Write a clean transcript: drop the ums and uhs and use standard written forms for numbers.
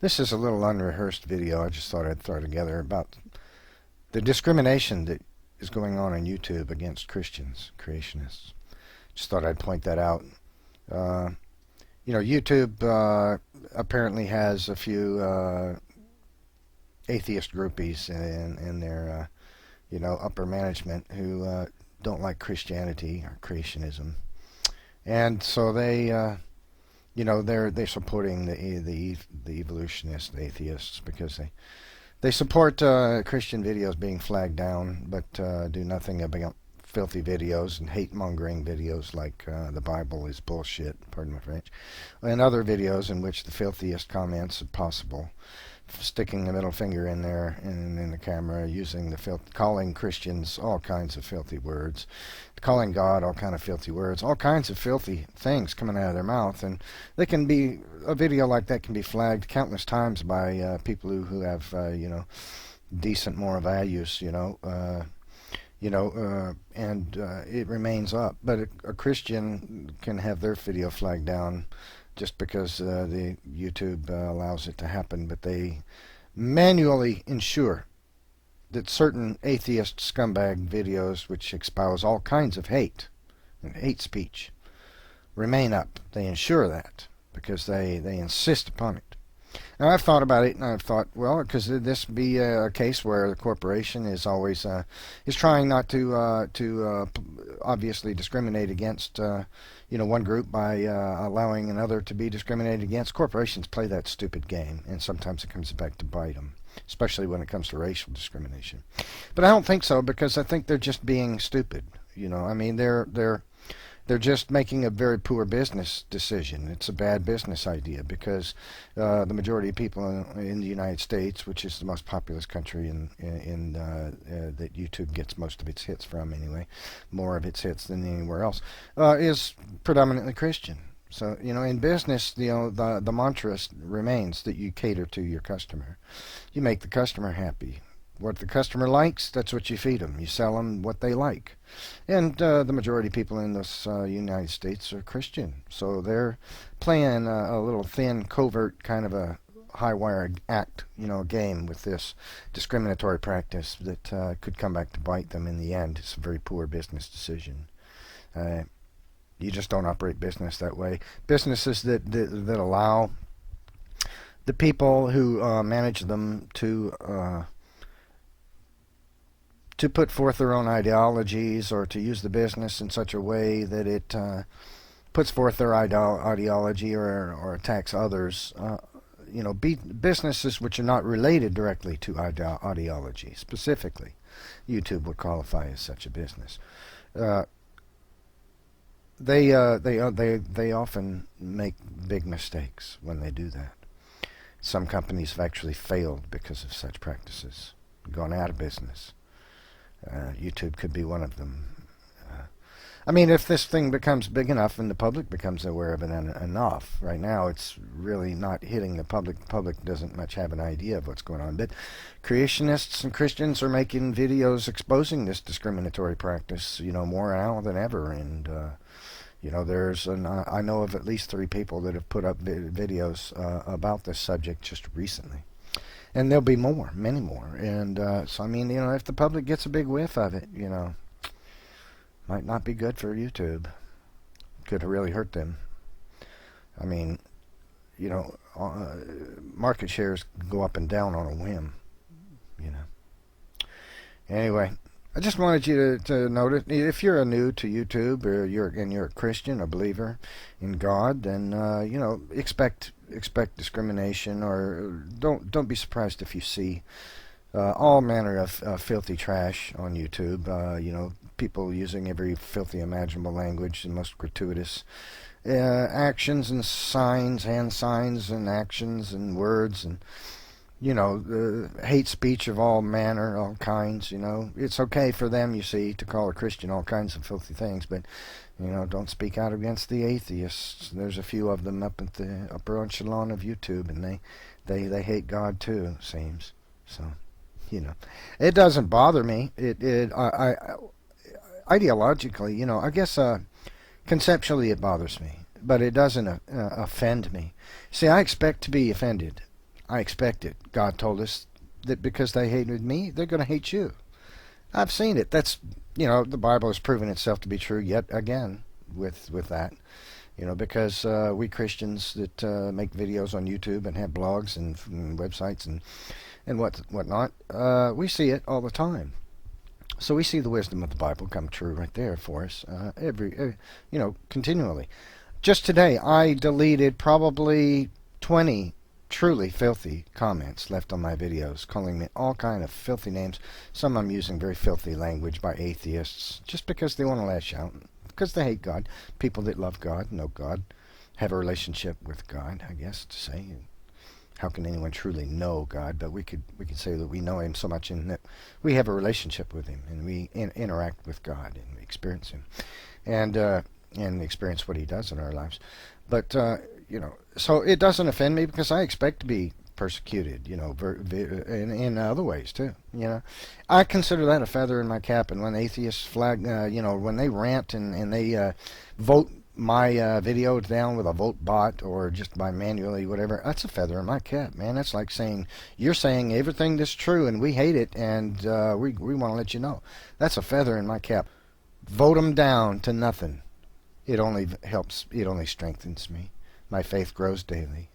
This is a little unrehearsed video I just thought I'd throw together about the discrimination that is going on YouTube against Christians, creationists. Just thought I'd point that out. Uh, YouTube apparently has a few atheist groupies in their, upper management who don't like Christianity or creationism. And so they're supporting the evolutionists, the atheists, because they support Christian videos being flagged down, but do nothing about filthy videos and hate-mongering videos like the Bible is bullshit, pardon my French, and other videos in which the filthiest comments are possible, sticking the middle finger in there in the camera, using calling Christians all kinds of filthy words, calling God all kind of filthy words, all kinds of filthy things coming out of their mouth, and a video like that can be flagged countless times by people who have decent moral values, and it remains up. But a Christian can have their video flagged down just because the YouTube allows it to happen, but they manually ensure that certain atheist scumbag videos which espouse all kinds of hate and hate speech remain up. They ensure that because they insist upon it. Now, I've thought about it, and I've thought, well, because this be a case where the corporation is always is trying not to obviously discriminate against one group by allowing another to be discriminated against. Corporations play that stupid game, and sometimes it comes back to bite them, especially when it comes to racial discrimination. But I don't think so, because I think they're just being stupid. I mean, they're just making a very poor business decision. It's a bad business idea because the majority of people in the United States, which is the most populous country that YouTube gets most of its hits from anyway, more of its hits than anywhere else, is predominantly Christian. So, in business, the mantra remains that you cater to your customer. You make the customer happy. What the customer likes, that's what you feed them. You sell them what they like. And the majority of people in this United States are Christian. So they're playing a little thin, covert kind of a high-wire act, game with this discriminatory practice that could come back to bite them in the end. It's a very poor business decision. You just don't operate business that way. Businesses that allow the people who manage them to put forth their own ideologies, or to use the business in such a way that it puts forth their ideology or attacks others. Businesses which are not related directly to ideology, specifically, YouTube would qualify as such a business. They often make big mistakes when they do that. Some companies have actually failed because of such practices, gone out of business. YouTube could be one of them. If this thing becomes big enough and the public becomes aware of it enough, right now it's really not hitting the public. The public doesn't much have an idea of what's going on. But creationists and Christians are making videos exposing this discriminatory practice, more now than ever. And, I know of at least 3 people that have put up videos about this subject just recently. And there'll be more, many more. And so, if the public gets a big whiff of it, might not be good for YouTube. Could really hurt them. Market shares go up and down on a whim, Anyway, I just wanted you to note it. If you're new to YouTube, or you're a Christian, a believer in God, then expect discrimination, or don't be surprised if you see all manner of filthy trash on YouTube. People using every filthy imaginable language and most gratuitous actions and signs, hand signs and actions and words, and hate speech of all manner, all kinds. It's okay for them, you see, to call a Christian all kinds of filthy things, but don't speak out against the atheists. There's a few of them up at the upper echelon of YouTube, and they hate God too, it seems. So, it doesn't bother me. I ideologically, I guess conceptually it bothers me, but it doesn't offend me. See, I expect to be offended. I expect it. God told us that because they hated me, they're going to hate you. I've seen it. That's, the Bible has proven itself to be true yet again with that. Because we Christians that make videos on YouTube and have blogs and websites and whatnot, we see it all the time. So we see the wisdom of the Bible come true right there for us continually. Just today, I deleted probably 20 truly filthy comments left on my videos, calling me all kind of filthy names. Some I'm using very filthy language by atheists, just because they want to lash out, because they hate God. People that love God, know God, have a relationship with God, I guess to say. How can anyone truly know God? But we could say that we know Him so much in that we have a relationship with Him, and we interact with God and we experience Him, and experience what He does in our lives. But so it doesn't offend me because I expect to be persecuted, in other ways too. I consider that a feather in my cap. And when atheists when they rant and they vote my video down with a vote bot or just by manually whatever, that's a feather in my cap, man. That's like saying you're saying everything that's true and we hate it, and we want to let you know. That's a feather in my cap. Vote them down to nothing. It only helps. It only strengthens me. My faith grows daily.